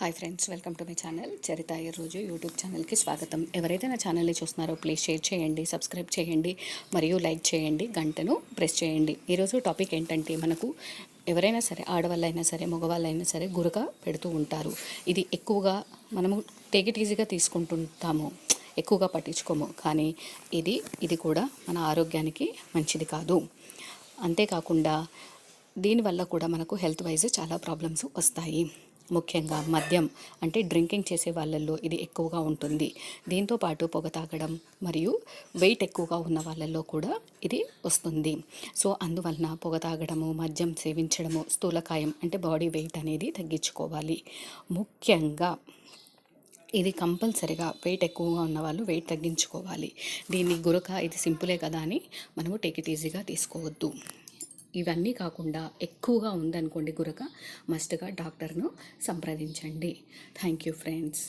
Hi friends, welcome to my channel Charitha రోజు YouTube ఛానల్కి స్వాగతం. ఎవరైతే నా ఛానల్ని చూస్తున్నారో ప్లీజ్ షేర్ చేయండి, సబ్స్క్రైబ్ చేయండి మరియు లైక్ చేయండి, గంటను ప్రెస్ చేయండి. ఈరోజు టాపిక్ ఏంటంటే, మనకు ఎవరైనా సరే, ఆడవాళ్ళైనా సరే మగవాళ్ళైనా సరే గురక పెడుతూ ఉంటారు. ఇది ఎక్కువగా మనము టేక్ ఇట్ ఈజీగా తీసుకుంటుంటాము, ఎక్కువగా పట్టించుకోము. కానీ ఇది కూడా మన ఆరోగ్యానికి మంచిది కాదు. అంతేకాకుండా దీనివల్ల కూడా మనకు హెల్త్ వైజ్ చాలా ప్రాబ్లమ్స్ వస్తాయి. ముఖ్యంగా మద్యం అంటే డ్రింకింగ్ చేసే వాళ్ళల్లో ఇది ఎక్కువగా ఉంటుంది. దీంతోపాటు పొగ తాగడం మరియు వెయిట్ ఎక్కువగా ఉన్న వాళ్ళల్లో కూడా ఇది వస్తుంది. సో అందువలన పొగ తాగడము, మద్యం సేవించడము, స్థూలకాయం అంటే బాడీ వెయిట్ అనేది తగ్గించుకోవాలి. ముఖ్యంగా ఇది కంపల్సరిగా వెయిట్ ఎక్కువగా ఉన్న వాళ్ళు వెయిట్ తగ్గించుకోవాలి. దీన్ని గురక ఇది సింపులే కదా అని మనము టేక్ ఇట్ ఈజీగా తీసుకోవద్దు. ఇవన్నీ కాకుండా ఎక్కువగా ఉందనుకోండి గురక, మస్ట్గా డాక్టర్ను సంప్రదించండి. Thank you friends.